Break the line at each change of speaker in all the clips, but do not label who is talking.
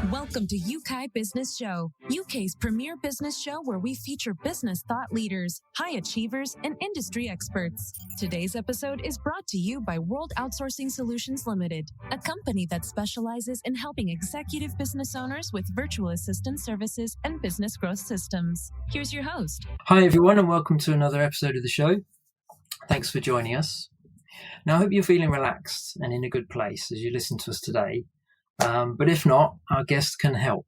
Welcome to Yeukai Business Show, UK's premier business show where we feature business thought leaders, high achievers, and industry experts. Today's episode is brought to you by World Outsourcing Solutions Limited, a company that specializes in helping executive business owners with virtual assistant services and business growth systems. Here's your host.
Hi everyone, and welcome to another episode of the show. Thanks for joining us. Now I hope you're feeling relaxed and in a good place as you listen to us today. But if not, our guest can help.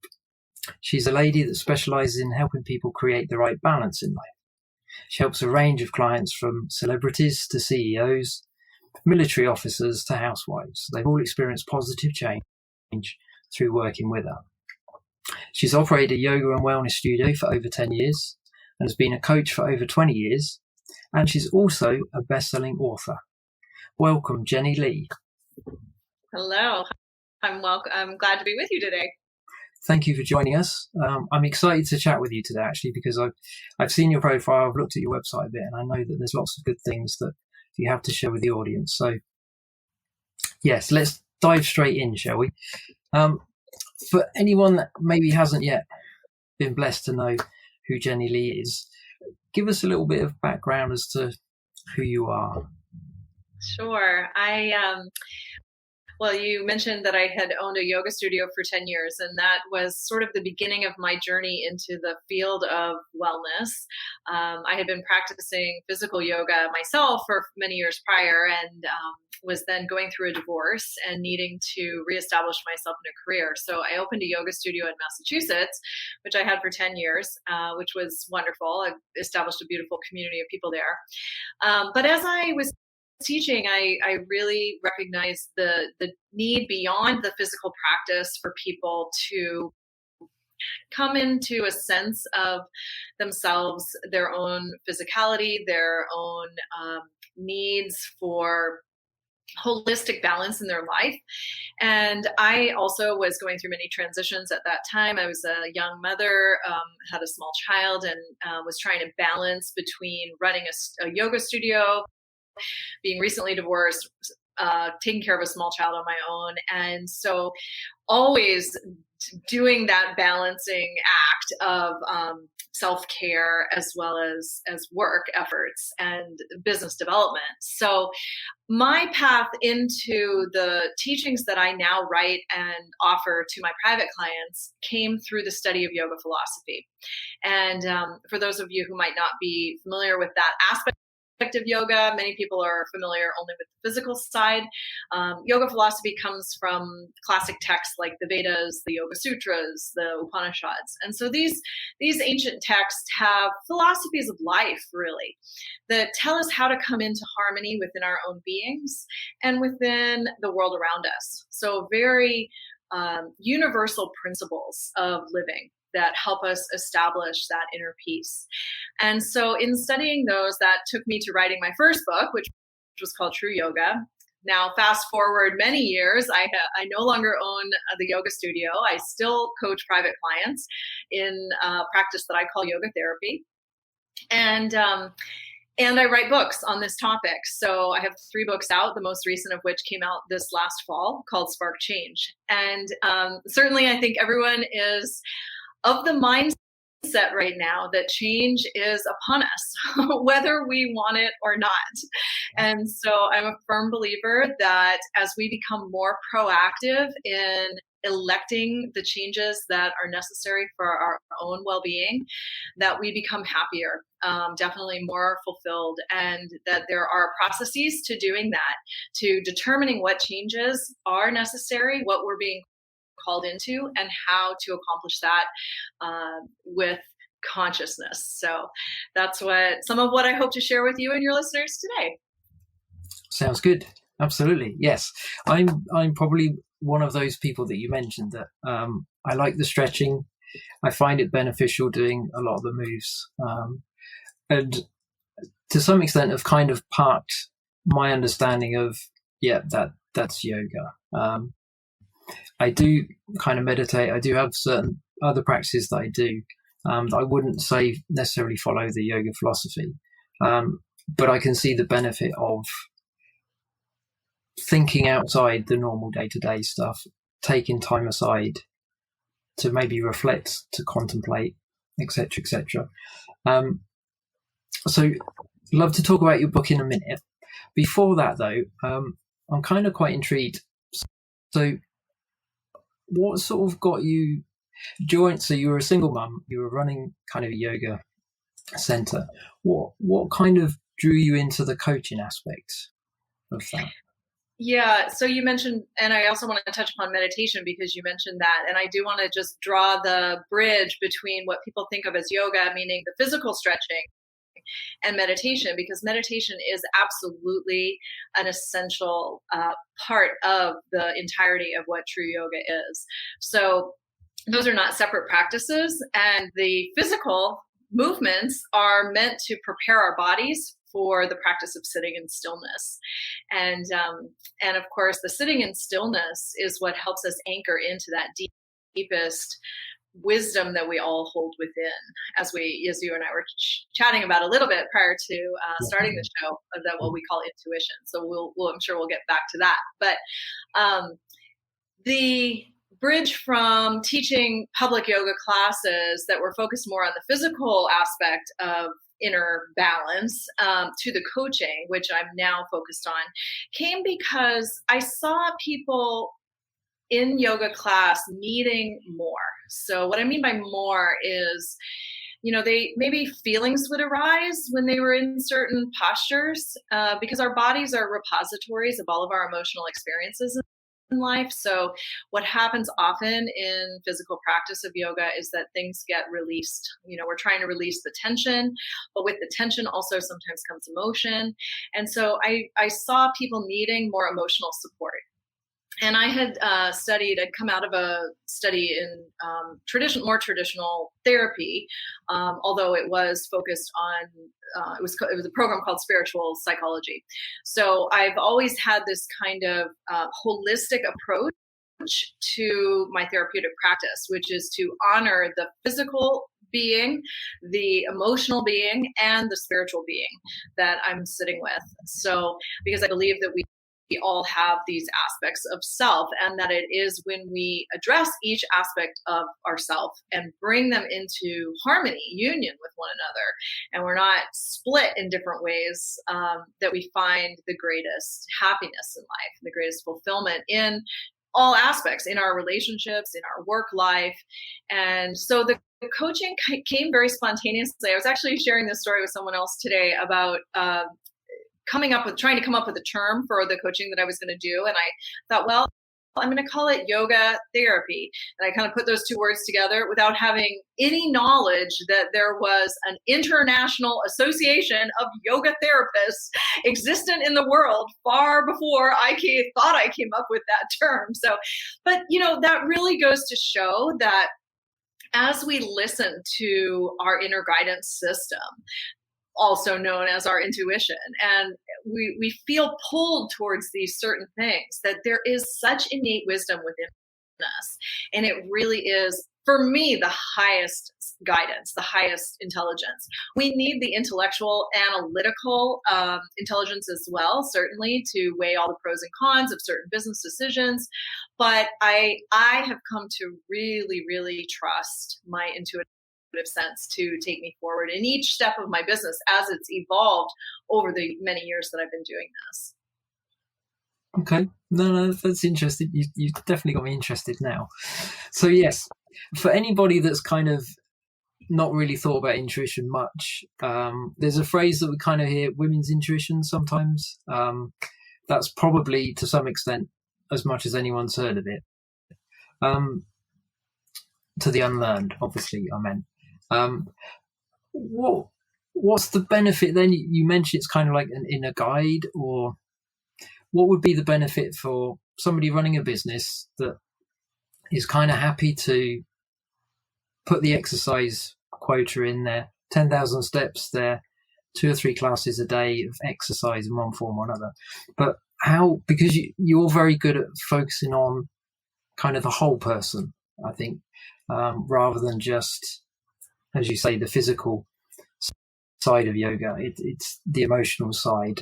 She's a lady that specialises in helping people create the right balance in life. She helps a range of clients from celebrities to CEOs, military officers to housewives. They've all experienced positive change through working with her. She's operated a yoga and wellness studio for over 10 years and has been a coach for over 20 years. And she's also a best-selling author. Welcome, Jennie Lee.
Hello. I'm glad to be with you today.
Thank you for joining us. I'm excited to chat with you today, actually, because I've seen your profile, I've looked at your website a bit, and I know that there's lots of good things that you have to share with the audience. So, yes, let's dive straight in, shall we? For anyone that maybe hasn't yet been blessed to know who Jennie Lee is, give us a little bit of background as to who you are.
Sure. Well, you mentioned that I had owned a yoga studio for 10 years, and that was sort of the beginning of my journey into the field of wellness. I had been practicing physical yoga myself for many years prior, and was then going through a divorce and needing to reestablish myself in a career. So I opened a yoga studio in Massachusetts, which I had for 10 years, which was wonderful. I established a beautiful community of people there. But as I was teaching, I really recognized the need beyond the physical practice for people to come into a sense of themselves, their own physicality, their own needs for holistic balance in their life. And I also was going through many transitions at that time. I was a young mother, had a small child, and was trying to balance between running a yoga studio, being recently divorced, taking care of a small child on my own. And so always doing that balancing act of self-care as well as work efforts and business development. So my path into the teachings that I now write and offer to my private clients came through the study of yoga philosophy. And for those of you who might not be familiar with that aspect of yoga, many people are familiar only with the physical side. Yoga philosophy comes from classic texts like the Vedas, the Yoga Sutras, the Upanishads. And so these ancient texts have philosophies of life, really, that tell us how to come into harmony within our own beings and within the world around us. So very universal principles of living that help us establish that inner peace. And so in studying those, that took me to writing my first book, which was called True Yoga. Now, fast forward many years, I no longer own the yoga studio. I still coach private clients in a practice that I call yoga therapy. And I write books on this topic. So I have 3 books out, the most recent of which came out this last fall, called Spark Change. And certainly I think everyone is of the mindset right now that change is upon us, whether we want it or not. And so I'm a firm believer that as we become more proactive in electing the changes that are necessary for our own well-being, that we become happier, definitely more fulfilled, and that there are processes to doing that, to determining what changes are necessary, what we're being called into, and how to accomplish that with consciousness. So that's some of what I hope to share with you and your listeners today.
Sounds good. Absolutely. Yes. I'm probably one of those people that you mentioned that I like the stretching. I find it beneficial doing a lot of the moves. And to some extent have kind of parked my understanding of, that's yoga. I do kind of meditate. I do have certain other practices that I do that I wouldn't say necessarily follow the yoga philosophy. But I can see the benefit of thinking outside the normal day-to-day stuff, taking time aside to maybe reflect, to contemplate, etc., etc. So love to talk about your book in a minute. Before that, though, I'm kind of quite intrigued. So what sort of got you joined? So you were a single mum, you were running kind of a yoga center. What kind of drew you into the coaching aspect of that?
Yeah, so you mentioned, and I also want to touch upon meditation because you mentioned that, and I do want to just draw the bridge between what people think of as yoga, meaning the physical stretching, and meditation, because meditation is absolutely an essential part of the entirety of what true yoga is. So those are not separate practices, and the physical movements are meant to prepare our bodies for the practice of sitting in stillness. And of course, the sitting in stillness is what helps us anchor into that deepest wisdom that we all hold within, as you and I were chatting about a little bit prior to starting the show, that what we call intuition. So I'm sure we'll get back to that. But the bridge from teaching public yoga classes that were focused more on the physical aspect of inner balance to the coaching, which I'm now focused on, came because I saw people in yoga class needing more. So what I mean by more is, they maybe feelings would arise when they were in certain postures because our bodies are repositories of all of our emotional experiences in life. So what happens often in physical practice of yoga is that things get released. We're trying to release the tension, but with the tension also sometimes comes emotion. And so I saw people needing more emotional support. And I had I'd come out of a study in more traditional therapy, although it was focused on, it was a program called spiritual psychology. So I've always had this kind of holistic approach to my therapeutic practice, which is to honor the physical being, the emotional being, and the spiritual being that I'm sitting with. So because I believe that we all have these aspects of self, and that it is when we address each aspect of ourself and bring them into harmony, union with one another, and we're not split in different ways, that we find the greatest happiness in life, the greatest fulfillment in all aspects, in our relationships, in our work life. And so the coaching came very spontaneously. I was actually sharing this story with someone else today about trying to come up with a term for the coaching that I was going to do. And I thought, well, I'm going to call it yoga therapy. And I kind of put those two words together without having any knowledge that there was an international association of yoga therapists existent in the world far before I thought I came up with that term. So, but that really goes to show that as we listen to our inner guidance system, also known as our intuition, and we feel pulled towards these certain things, that there is such innate wisdom within us. And it really is, for me, the highest guidance, the highest intelligence. We need the intellectual, analytical intelligence as well, certainly, to weigh all the pros and cons of certain business decisions. But I have come to really, really trust my intuitive sense to take me forward in each step of my business as it's evolved over the many years that I've been doing this.
Okay. No, that's interesting. You definitely got me interested now. So yes, for anybody that's kind of not really thought about intuition much, there's a phrase that we kind of hear, women's intuition, sometimes. That's probably to some extent as much as anyone's heard of it. To the unlearned, obviously, I meant. What's the benefit then? You mentioned it's kind of like an inner guide, or what would be the benefit for somebody running a business that is kind of happy to put the exercise quota in there, 10,000 steps there, 2 or 3 classes a day of exercise in one form or another. But how, because you're very good at focusing on kind of the whole person, I think, rather than just, as you say, the physical side of yoga. It's the emotional side.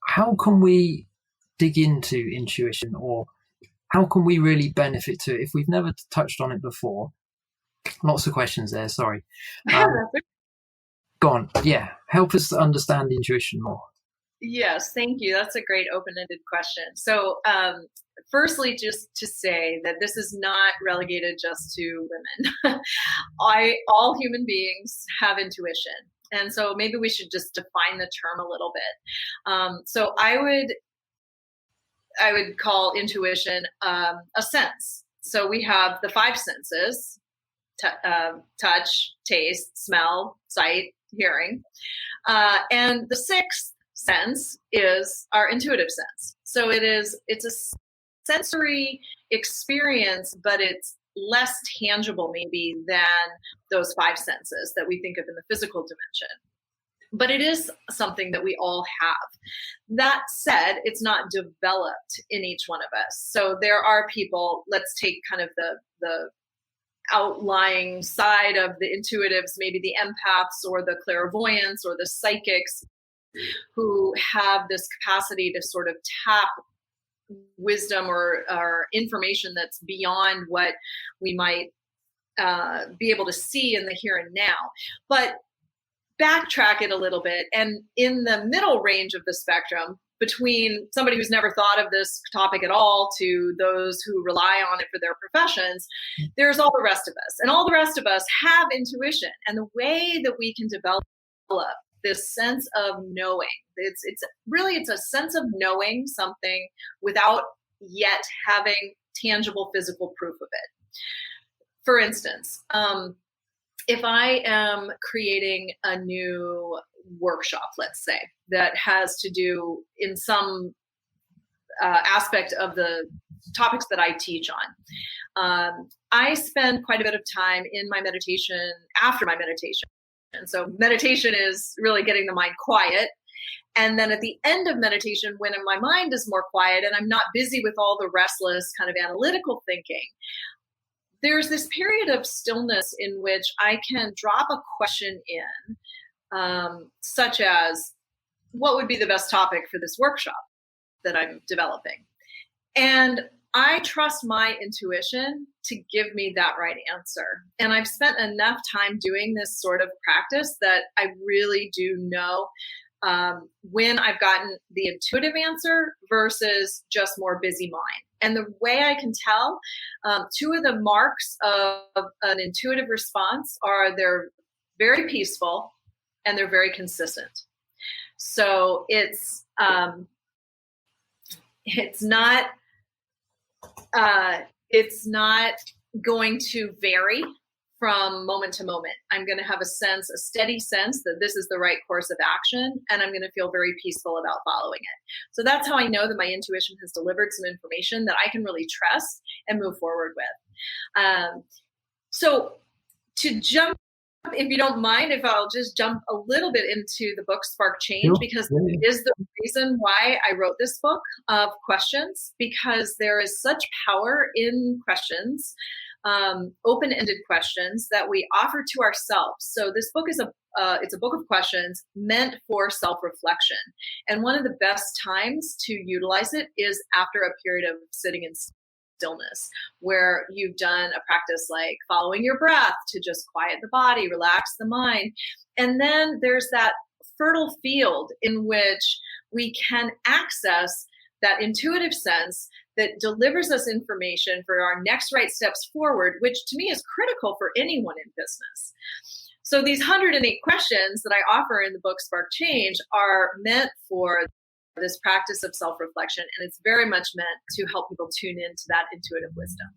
How can we dig into intuition, or how can we really benefit to it if we've never touched on it before? Lots of questions there, sorry. Go on. Yeah, help us to understand intuition more.
Yes, thank you. That's a great open-ended question. So firstly, just to say that this is not relegated just to women. All human beings have intuition. And so maybe we should just define the term a little bit. So I would call intuition a sense. So we have the five senses: touch, taste, smell, sight, hearing. And the sixth sense is our intuitive sense. So it's a sensory experience, but it's less tangible maybe than those five senses that we think of in the physical dimension. But it is something that we all have. That said, it's not developed in each one of us. So there are people, let's take kind of the outlying side of the intuitives, maybe the empaths or the clairvoyants or the psychics, who have this capacity to sort of tap wisdom or information that's beyond what we might be able to see in the here and now. But backtrack it a little bit, and in the middle range of the spectrum, between somebody who's never thought of this topic at all to those who rely on it for their professions, there's all the rest of us. And all the rest of us have intuition. And the way that we can develop this sense of knowing, it's a sense of knowing something without yet having tangible physical proof of it. For instance, if I am creating a new workshop, let's say, that has to do in some aspect of the topics that I teach on, I spend quite a bit of time in my meditation after my meditation. And so meditation is really getting the mind quiet. And then at the end of meditation, when my mind is more quiet and I'm not busy with all the restless kind of analytical thinking, there's this period of stillness in which I can drop a question in, such as, what would be the best topic for this workshop that I'm developing? And I trust my intuition to give me that right answer. And I've spent enough time doing this sort of practice that I really do know when I've gotten the intuitive answer versus just more busy mind. And the way I can tell, two of the marks of an intuitive response are they're very peaceful and they're very consistent. So it's not going to vary from moment to moment. I'm going to have a steady sense that this is the right course of action, and I'm going to feel very peaceful about following it. So that's how I know that my intuition has delivered some information that I can really trust and move forward with. So to jump, if you don't mind, if I'll just jump a little bit into the book Spark Change, because it is the reason why I wrote this book of questions, because there is such power in questions, open-ended questions that we offer to ourselves. So this book is it's a book of questions meant for self-reflection. And one of the best times to utilize it is after a period of sitting in stillness, where you've done a practice like following your breath to just quiet the body, relax the mind. And then there's that fertile field in which we can access that intuitive sense that delivers us information for our next right steps forward, which to me is critical for anyone in business. So these 108 questions that I offer in the book Spark Change are meant for this practice of self-reflection, and it's very much meant to help people tune into that intuitive wisdom.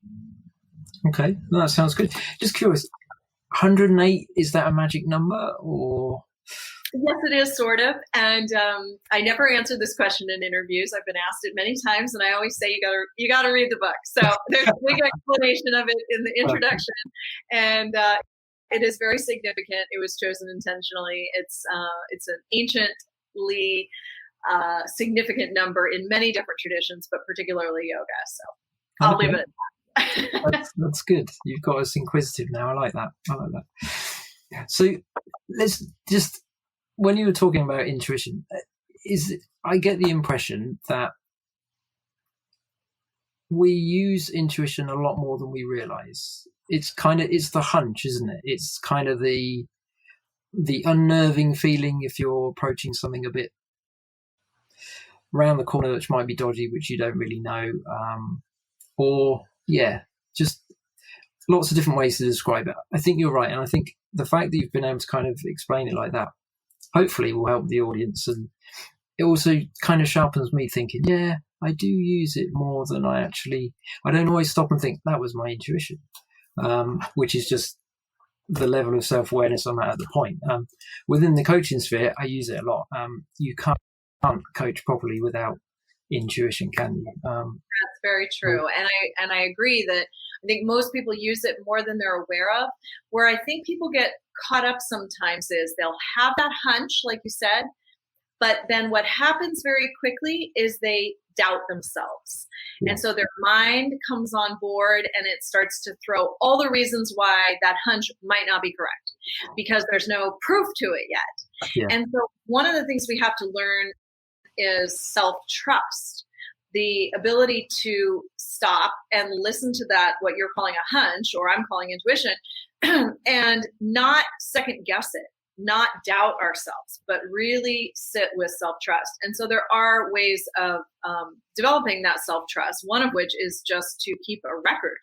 Okay, well, that sounds good. Just curious, 108, is that a magic number or?
Yes, it is, sort of. And I never answered this question in interviews. I've been asked it many times, and I always say you got to read the book. So there's a big explanation of it in the introduction, and it is very significant. It was chosen intentionally. It's an anciently significant number in many different traditions, but particularly yoga. So I'll leave it at that.
That's good. You've got us inquisitive now. I like that. So let's just, when you were talking about intuition, I get the impression that we use intuition a lot more than we realize. It's the hunch, isn't it? It's kind of the unnerving feeling if you're approaching something a bit around the corner, which might be dodgy, which you don't really know. Just lots of different ways to describe it. I think you're right. And I think the fact that you've been able to kind of explain it like that, hopefully will help the audience. And it also kind of sharpens me thinking, yeah, I do use it more than I don't always stop and think that was my intuition, which is just the level of self-awareness I'm at the point. Within the coaching sphere, I use it a lot. You can't coach properly without intuition, can you?
That's very true. And I agree that I think most people use it more than they're aware of. Where I think people get caught up sometimes is they'll have that hunch, like you said, but then what happens very quickly is they doubt themselves. Yeah. And so their mind comes on board and it starts to throw all the reasons why that hunch might not be correct because there's no proof to it yet. Yeah. And so one of the things we have to learn is self-trust, the ability to stop and listen to that, what you're calling a hunch or I'm calling intuition, and not second guess it, not doubt ourselves, but really sit with self-trust. And so there are ways of developing that self-trust, one of which is just to keep a record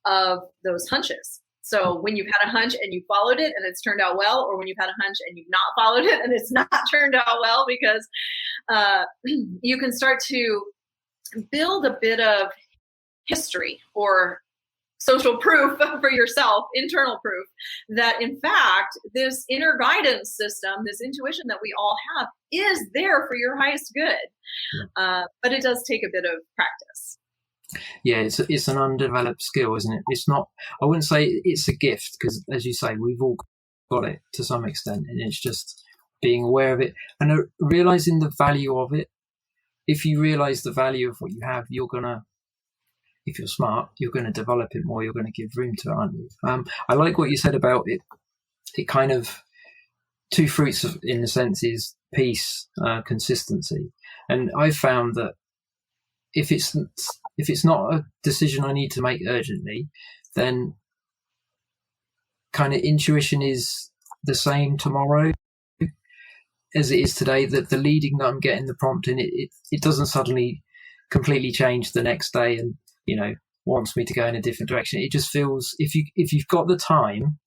of those hunches. So when you've had a hunch and you followed it and it's turned out well, or when you've had a hunch and you've not followed it and it's not turned out well, because you can start to build a bit of history or social proof for yourself, internal proof, that in fact, this inner guidance system, this intuition that we all have is there for your highest good. But it does take a bit of practice.
Yeah, it's an undeveloped skill, isn't it? It's not, I wouldn't say it's a gift because, as you say, we've all got it to some extent, and it's just being aware of it and realizing the value of it. If you realize the value of what you have, if you're smart, you're going to develop it more. You're going to give room to it, aren't you? I like what you said about it. It kind of two fruits of, in a sense, is peace, consistency. And I've found that if it's not a decision I need to make urgently, then kind of intuition is the same tomorrow as it is today. That the leading that I'm getting, the prompting, it doesn't suddenly completely change the next day and wants me to go in a different direction. It just feels if you've got the time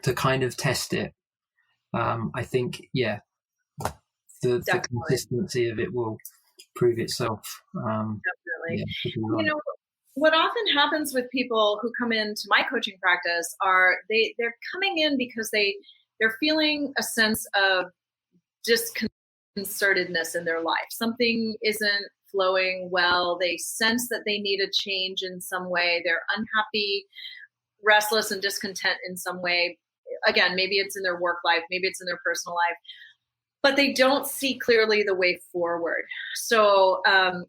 to kind of test it, I think the consistency of it will prove itself.
Definitely. Yeah, what often happens with people who come into my coaching practice are they're coming in because they're feeling a sense of disconcertedness in their life. Something isn't flowing well. They sense that they need a change in some way. They're unhappy, restless, and discontent in some way. Again, maybe it's in their work life, maybe it's in their personal life, but they don't see clearly the way forward. So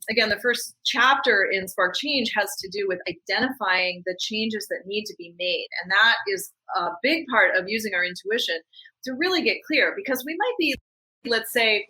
again, the first chapter in Spark Change has to do with identifying the changes that need to be made. And that is a big part of using our intuition to really get clear, because we might be, let's say,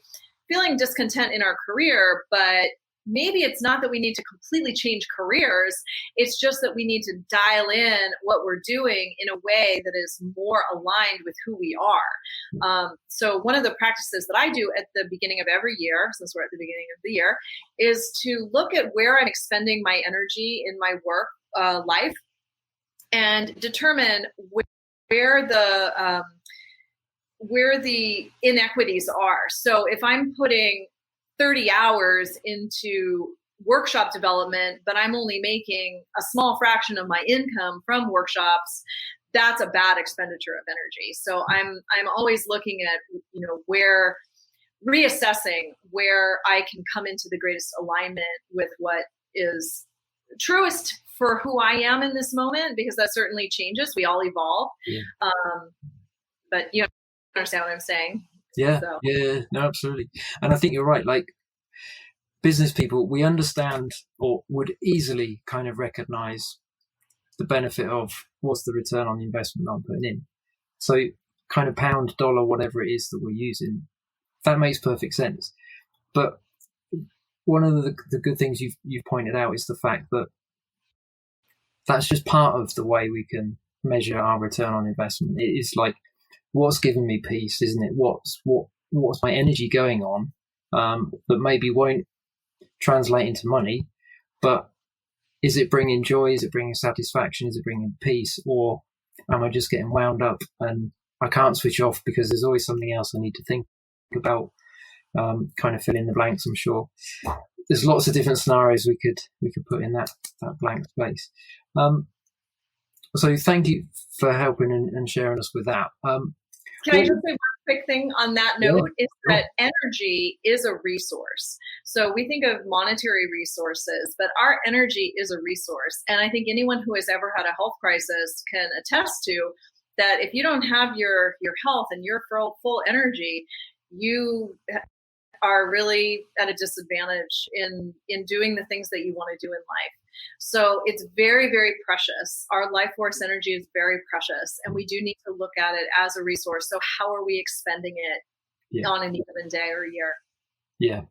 feeling discontent in our career, but maybe it's not that we need to completely change careers. It's just that we need to dial in what we're doing in a way that is more aligned with who we are. So one of the practices that I do at the beginning of every year, since we're at the beginning of the year, is to look at where I'm expending my energy in my work life and determine where the inequities are. So if I'm putting 30 hours into workshop development, but I'm only making a small fraction of my income from workshops, that's a bad expenditure of energy. So I'm always looking at, reassessing where I can come into the greatest alignment with what is truest for who I am in this moment, because that certainly changes. We all evolve. Yeah. But you understand what I'm saying?
Yeah, so. Yeah, no, absolutely. And I think you're right. Like business people, we understand or would easily kind of recognize the benefit of what's the return on the investment I'm putting in. So kind of pound, dollar, whatever it is that we're using, that makes perfect sense. But one of the good things you've pointed out is the fact that that's just part of the way we can measure our return on investment. It's like, what's giving me peace, isn't it? What's my energy going on, that maybe won't translate into money, but is it bringing joy? Is it bringing satisfaction? Is it bringing peace? Or am I just getting wound up and I can't switch off because there's always something else I need to think about? Kind of fill in the blanks. I'm sure there's lots of different scenarios we could put in that blank space. So thank you for helping and sharing us with that.
Can I just say one quick thing on that note? Is that energy is a resource. So we think of monetary resources, but our energy is a resource. And I think anyone who has ever had a health crisis can attest to that. If you don't have your health and your full energy, you are really at a disadvantage in doing the things that you want to do in life. So it's very, very precious. Our life force energy is very precious, and we do need to look at it as a resource. So how are we expending it on any given day or year?
Yeah,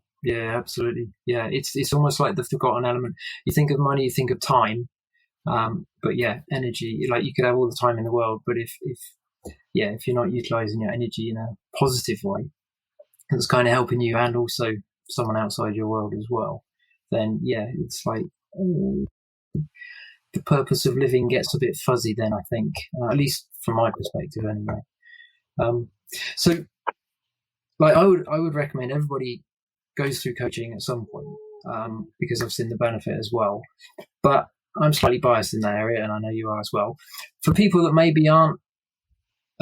absolutely. Yeah, it's almost like the forgotten element. You think of money, you think of time, but yeah, energy. Like, you could have all the time in the world, but if you're not utilizing your energy in a positive way, that's kind of helping you and also someone outside your world as well, then it's like, the purpose of living gets a bit fuzzy then, I think, at least from my perspective anyway. So like I would recommend everybody goes through coaching at some point, because I've seen the benefit as well, but I'm slightly biased in that area, and I know you are as well. For people that maybe aren't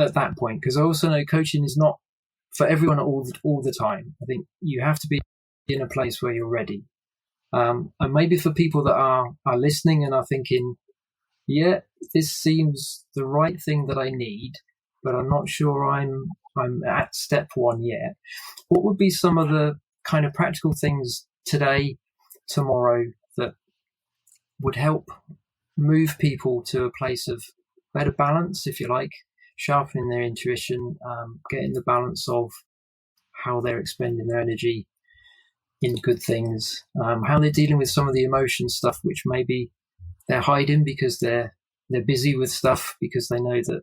at that point, because I also know coaching is not for everyone all the time. I think you have to be in a place where you're ready. And maybe for people that are listening and are thinking, this seems the right thing that I need, but I'm not sure I'm at step one yet. What would be some of the kind of practical things today, tomorrow, that would help move people to a place of better balance, if you like, sharpening their intuition, getting the balance of how they're expending their energy in good things, how they're dealing with some of the emotion stuff, which maybe they're hiding because they're busy with stuff, because they know that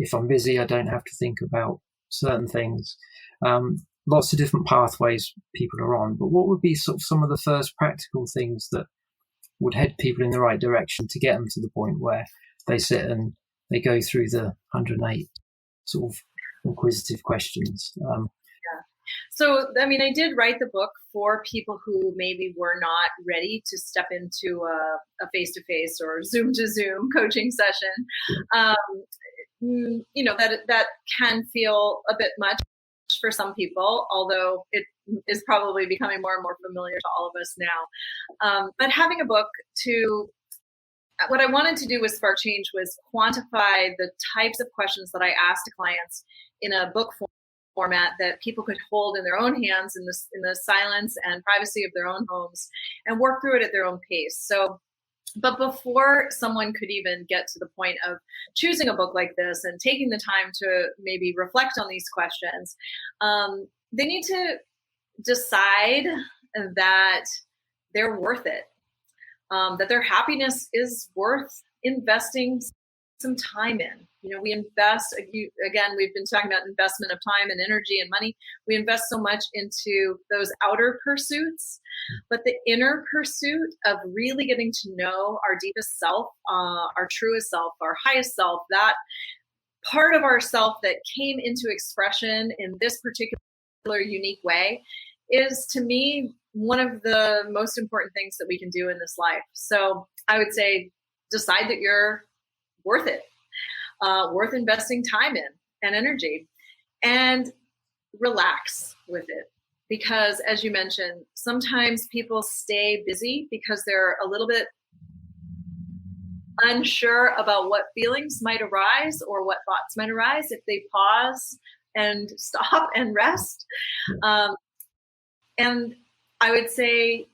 if I'm busy, I don't have to think about certain things. Lots of different pathways people are on, but what would be sort of some of the first practical things that would head people in the right direction to get them to the point where they sit and they go through the 108 sort of inquisitive questions?
So, I mean, I did write the book for people who maybe were not ready to step into a face-to-face or Zoom-to-Zoom coaching session. That can feel a bit much for some people, although it is probably becoming more and more familiar to all of us now. But having a book what I wanted to do with Spark Change was quantify the types of questions that I asked to clients in a book format that people could hold in their own hands in the silence and privacy of their own homes and work through it at their own pace. So, but before someone could even get to the point of choosing a book like this and taking the time to maybe reflect on these questions, they need to decide that they're worth it, that their happiness is worth investing some time in. We invest, again, we've been talking about investment of time and energy and money. We invest so much into those outer pursuits, but the inner pursuit of really getting to know our deepest self, our truest self, our highest self, that part of ourself that came into expression in this particular unique way, is, to me, one of the most important things that we can do in this life. So I would say, decide that you're worth it. Worth investing time in and energy, and relax with it. Because, as you mentioned, sometimes people stay busy because they're a little bit unsure about what feelings might arise or what thoughts might arise if they pause and stop and rest. And I would say,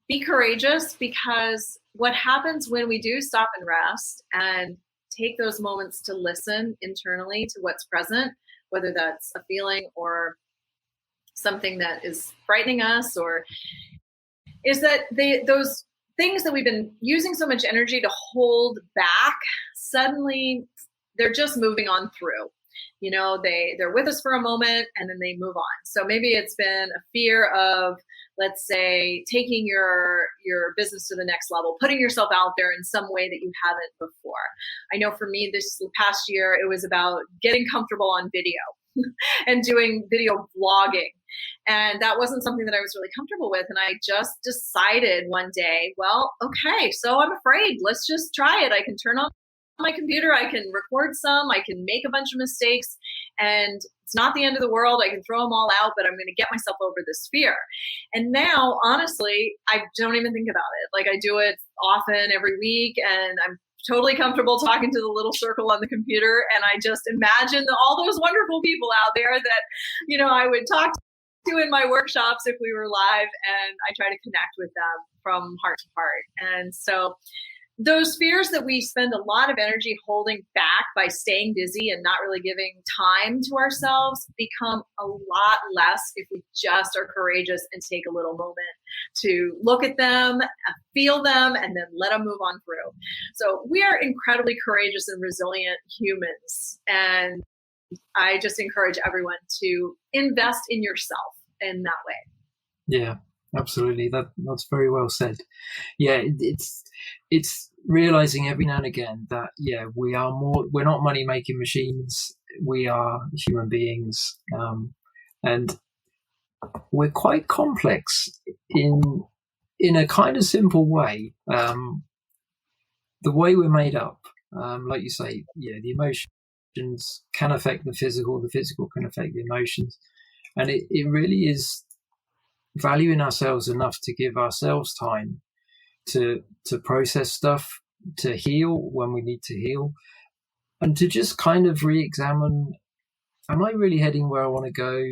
be courageous, because what happens when we do stop and rest and take those moments to listen internally to what's present, whether that's a feeling or something that is frightening us, or is that those things that we've been using so much energy to hold back, suddenly they're just moving on through. They're with us for a moment and then they move on. So maybe it's been a fear of, let's say, taking your business to the next level, putting yourself out there in some way that you haven't before. I know for me this past year, it was about getting comfortable on video and doing video blogging. And that wasn't something that I was really comfortable with. And I just decided one day, well, okay, so I'm afraid. Let's just try it. I can turn on my computer, I can record some, I can make a bunch of mistakes, and it's not the end of the world. I can throw them all out, but I'm going to get myself over this fear. And now, honestly, I don't even think about it. Like, I do it often every week, and I'm totally comfortable talking to the little circle on the computer. And I just imagine all those wonderful people out there that, I would talk to in my workshops if we were live, and I try to connect with them from heart to heart. And so those fears that we spend a lot of energy holding back by staying busy and not really giving time to ourselves become a lot less if we just are courageous and take a little moment to look at them, feel them, and then let them move on through. So we are incredibly courageous and resilient humans. And I just encourage everyone to invest in yourself in that way.
Yeah. Absolutely, that's very well said. Yeah, it's realizing every now and again that we're not money making machines. We are human beings, and we're quite complex in a kind of simple way. The way we're made up, like you say, the emotions can affect the physical can affect the emotions, and it really is valuing ourselves enough to give ourselves time to process stuff, to heal when we need to heal, and to just kind of re-examine, am I really heading where I want to go?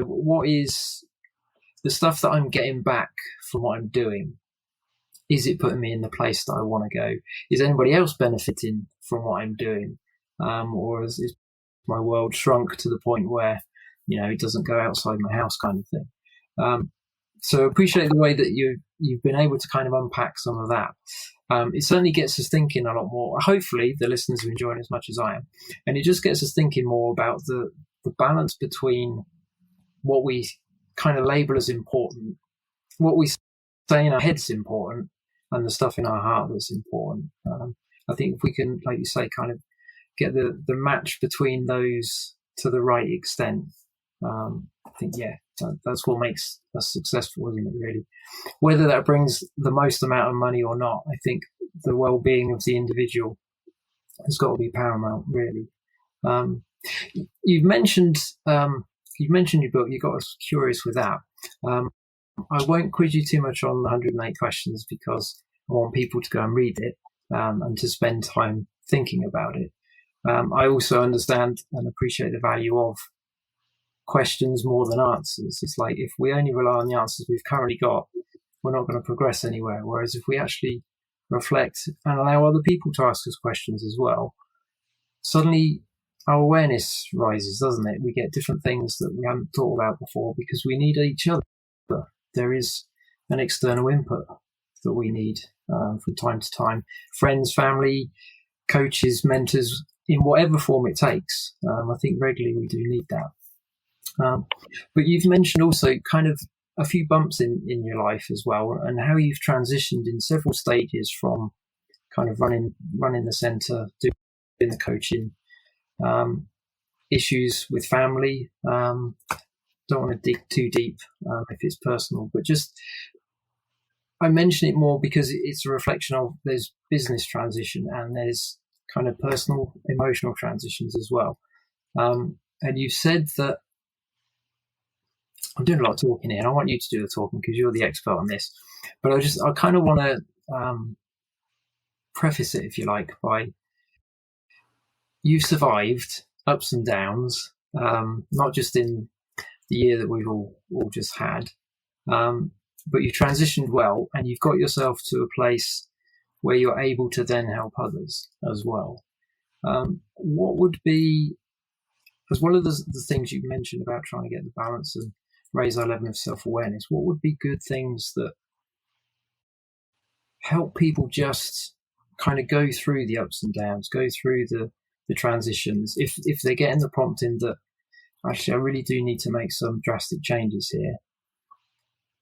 What is the stuff that I'm getting back from what I'm doing? Is it putting me in the place that I want to go? Is anybody else benefiting from what I'm doing? Or is my world shrunk to the point where, it doesn't go outside my house kind of thing? So appreciate the way that you've been able to kind of unpack some of that. It certainly gets us thinking a lot more. Hopefully the listeners are enjoying as much as I am. And it just gets us thinking more about the balance between what we kind of label as important, what we say in our head's important, and the stuff in our heart that's important. I think if we can, like you say, kind of get the match between those to the right extent, I think, that's what makes us successful, isn't it, really? Whether that brings the most amount of money or not, I think the well-being of the individual has got to be paramount, really. You've mentioned your book. You got us curious with that. I won't quiz you too much on the 108 questions because I want people to go and read it and to spend time thinking about it. I also understand and appreciate the value of questions more than answers. It's like, if we only rely on the answers we've currently got, we're not going to progress anywhere. Whereas if we actually reflect and allow other people to ask us questions as well, suddenly our awareness rises, doesn't it? We get different things that we haven't thought about before because we need each other. There is an external input that we need from time to time. Friends, family, coaches, mentors, in whatever form it takes. I think regularly we do need that. But you've mentioned also kind of a few bumps in your life as well, and how you've transitioned in several stages from kind of running the centre, doing the coaching, issues with family. Don't want to dig too deep if it's personal, but just I mention it more because it's a reflection of there's business transition and there's kind of personal, emotional transitions as well. And you've said that, I'm doing a lot of talking here, and I want you to do the talking because you're the expert on this. But I kind of want to preface it, if you like, by you've survived ups and downs, not just in the year that we've all just had, but you've transitioned well, and you've got yourself to a place where you're able to then help others as well. What would be, as well as the things you mentioned about trying to get the balance and raise our level of self-awareness, what would be good things that help people just kind of go through the ups and downs, go through the transitions. If they're getting the prompting that actually I really do need to make some drastic changes here,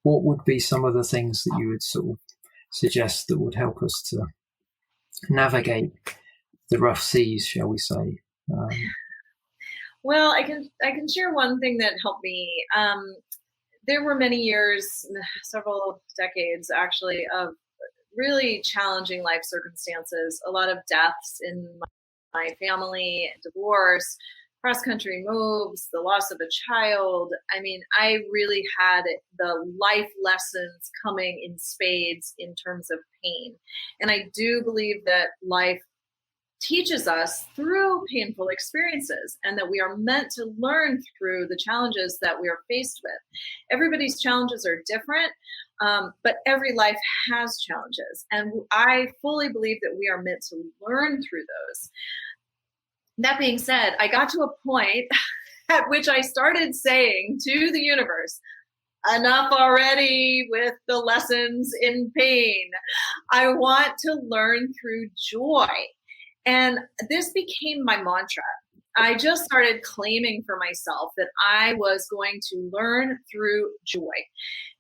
what would be some of the things that you would sort of suggest that would help us to navigate the rough seas, shall we say?
Well, I can share one thing that helped me. There were many years, several decades actually, of really challenging life circumstances, a lot of deaths in my family, divorce, cross-country moves, the loss of a child. I mean, I really had the life lessons coming in spades in terms of pain. And I do believe that life teaches us through painful experiences, and that we are meant to learn through the challenges that we are faced with. Everybody's challenges are different, but every life has challenges. And I fully believe that we are meant to learn through those. That being said, I got to a point at which I started saying to the universe, enough already with the lessons in pain. I want to learn through joy. And this became my mantra. I just started claiming for myself that I was going to learn through joy.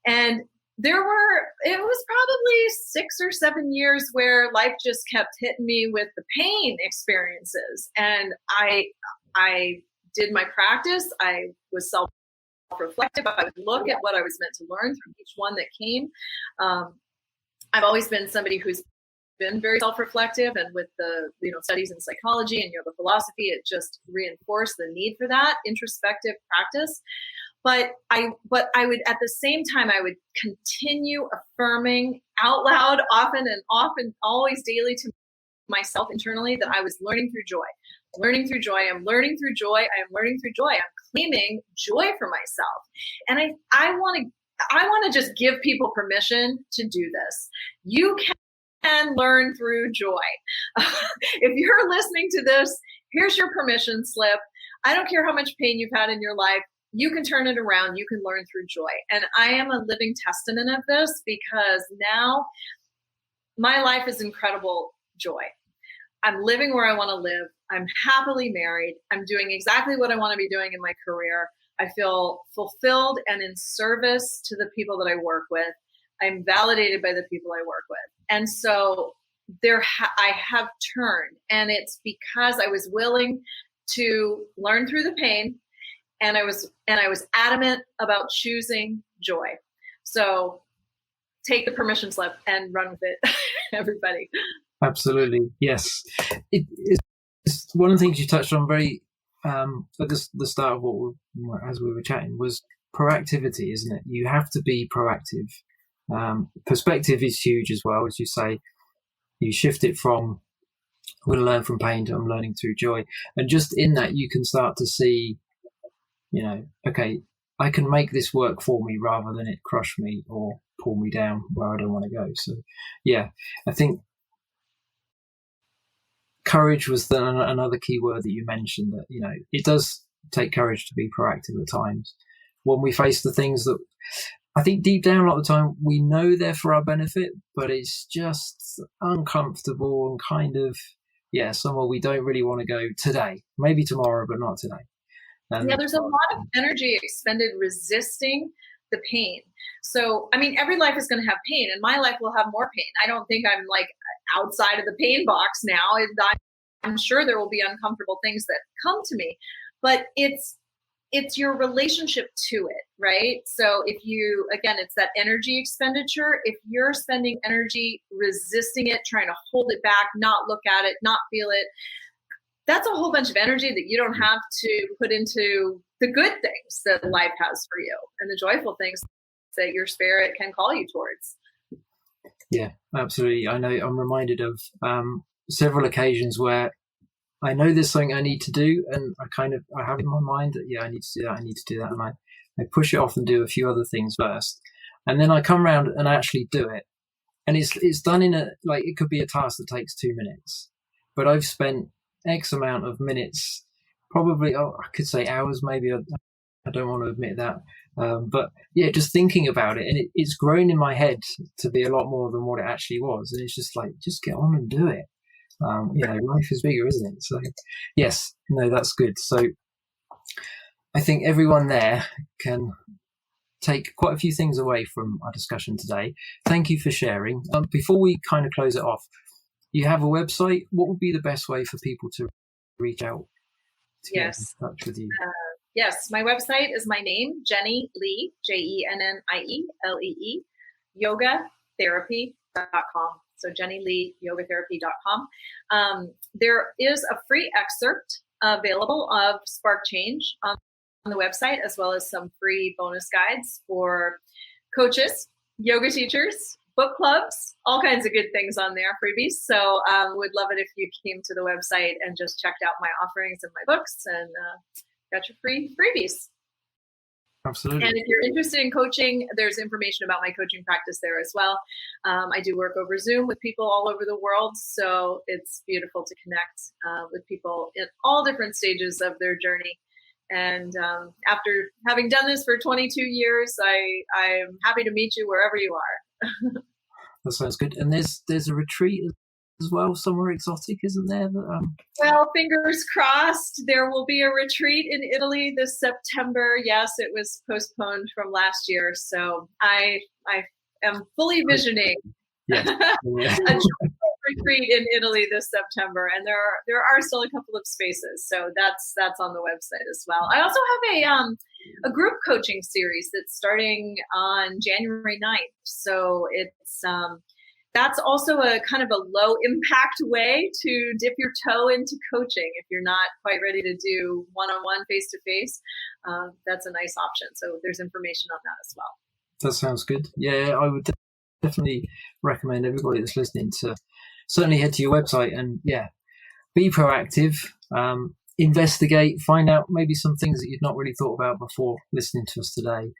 And it was probably 6 or 7 years where life just kept hitting me with the pain experiences. And I did my practice. I was self-reflective. I would look at what I was meant to learn from each one that came. I've always been somebody who's been very self-reflective, and with the studies in psychology and yoga philosophy, it just reinforced the need for that introspective practice. But I would, at the same time, I would continue affirming out loud, often, always daily to myself internally, that I was learning through joy. Learning through joy. I'm learning through joy. I am learning through joy. I'm claiming joy for myself. And I want to just give people permission to do this. You can learn through joy. If you're listening to this, here's your permission slip. I don't care how much pain you've had in your life. You can turn it around. You can learn through joy. And I am a living testament of this, because now my life is incredible joy. I'm living where I want to live. I'm happily married. I'm doing exactly what I want to be doing in my career. I feel fulfilled and in service to the people that I work with. I'm validated by the people I work with. And so I have turned, and it's because I was willing to learn through the pain, and I was adamant about choosing joy. So take the permission slip and run with it, everybody.
Absolutely, yes. It's one of the things you touched on very at the start of as we were chatting, was proactivity, isn't it? You have to be proactive. Perspective is huge as well, as you say. You shift it from I'm going to learn from pain to I'm learning through joy, and just in that you can start to see, okay, I can make this work for me rather than it crush me or pull me down where I don't want to go. So yeah, I think courage was another key word that you mentioned, that it does take courage to be proactive at times when we face the things that I think deep down a lot of the time we know they're for our benefit, but it's just uncomfortable and kind of, somewhere we don't really want to go today. Maybe tomorrow, but not today.
There's a lot of energy expended resisting the pain. So, every life is going to have pain, and my life will have more pain. I don't think I'm like outside of the pain box now. I'm sure there will be uncomfortable things that come to me, but it's your relationship to it, right? So it's that energy expenditure. If you're spending energy resisting it, trying to hold it back, not look at it, not feel it, that's a whole bunch of energy that you don't have to put into the good things that life has for you and the joyful things that your spirit can call you towards.
Yeah, absolutely. I know I'm reminded of several occasions where I know there's something I need to do, and I have in my mind that, I need to do that. And I push it off and do a few other things first. And then I come around and actually do it. And it's done in it could be a task that takes 2 minutes, but I've spent X amount of minutes, probably, I could say hours, maybe I don't want to admit that. But yeah, just thinking about it, and it's grown in my head to be a lot more than what it actually was. And it's just like, just get on and do it. Life is bigger, isn't it? So yes, no, that's good. So I think everyone there can take quite a few things away from our discussion today. Thank you for sharing. Before we kind of close it off, you have a website. What would be the best way for people to reach out to get in touch with you?
Yes, my website is my name, Jennie Lee, JennieLee, yogatherapy.com. So JennieLeeYogaTherapy.com. There is a free excerpt available of Spark Change on the website, as well as some free bonus guides for coaches, yoga teachers, book clubs, all kinds of good things on there, freebies. So would love it if you came to the website and just checked out my offerings and my books and got your free freebies.
Absolutely.
And if you're interested in coaching, there's information about my coaching practice there as well. I do work over Zoom with people all over the world, so it's beautiful to connect with people in all different stages of their journey. And after having done this for 22 years, I'm happy to meet you wherever you are.
That sounds good. And there's a retreat as well, somewhere exotic, isn't there?
Well, fingers crossed. There will be a retreat in Italy this September. Yes, it was postponed from last year, so I am fully visioning a retreat in Italy this September, and there are still a couple of spaces, so that's on the website as well. I also have a group coaching series that's starting on January 9th, so it's that's also a kind of a low impact way to dip your toe into coaching. If you're not quite ready to do one-on-one face-to-face, that's a nice option. So there's information on that as well.
That sounds good. Yeah, I would definitely recommend everybody that's listening to certainly head to your website and be proactive, investigate, find out maybe some things that you'd not really thought about before listening to us today.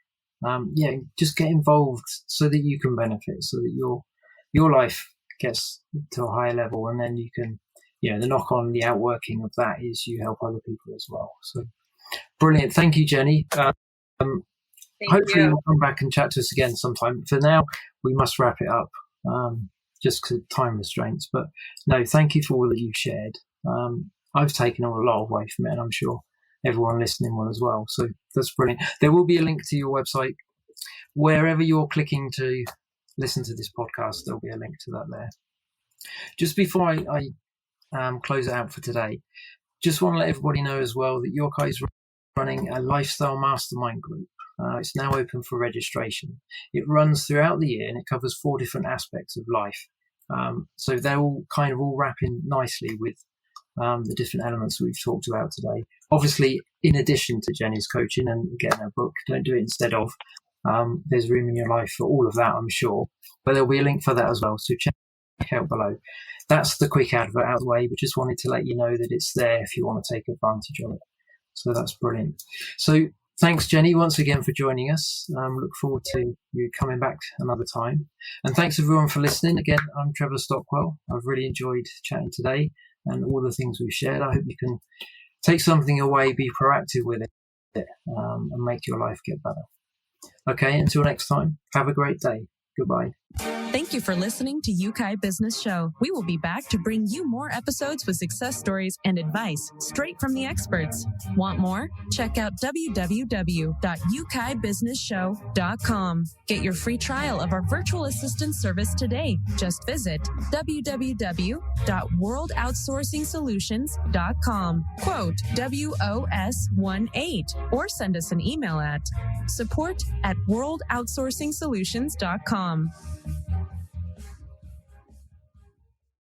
Just get involved so that you can benefit, so that your life gets to a higher level, and then you can, the knock on, the outworking of that is you help other people as well. So brilliant. Thank you, Jennie. Hopefully you'll come back and chat to us again sometime. For now, we must wrap it up, just because of time restraints. But no, thank you for all that you've shared. I've taken on a lot away from it, and I'm sure everyone listening will as well. So that's brilliant. There will be a link to your website wherever you're clicking to listen to this podcast. There'll be a link to that there. Just before I close it out for today, just want to let everybody know as well that Yeukai is running a lifestyle mastermind group. It's now open for registration. It runs throughout the year and it covers 4 different aspects of life. So they're all kind of all wrapping nicely with the different elements that we've talked about today. Obviously, in addition to Jennie's coaching and getting her book, don't do it instead of. There's room in your life for all of that, I'm sure. But there'll be a link for that as well, so check out below. That's the quick advert out of the way, but just wanted to let you know that it's there if you want to take advantage of it. So that's brilliant. So thanks, Jennie, once again for joining us. Look forward to you coming back another time. And thanks everyone for listening. Again, I'm Trevor Stockwell. I've really enjoyed chatting today and all the things we've shared. I hope you can take something away, be proactive with it, and make your life get better. Okay, until next time, have a great day. Goodbye.
Thank you for listening to Yeukai Business Show. We will be back to bring you more episodes with success stories and advice straight from the experts. Want more? Check out www.youkaibusinessshow.com. Get your free trial of our virtual assistant service today. Just visit www.worldoutsourcingsolutions.com. Quote WOS18 or send us an email at support@worldoutsourcingsolutions.com.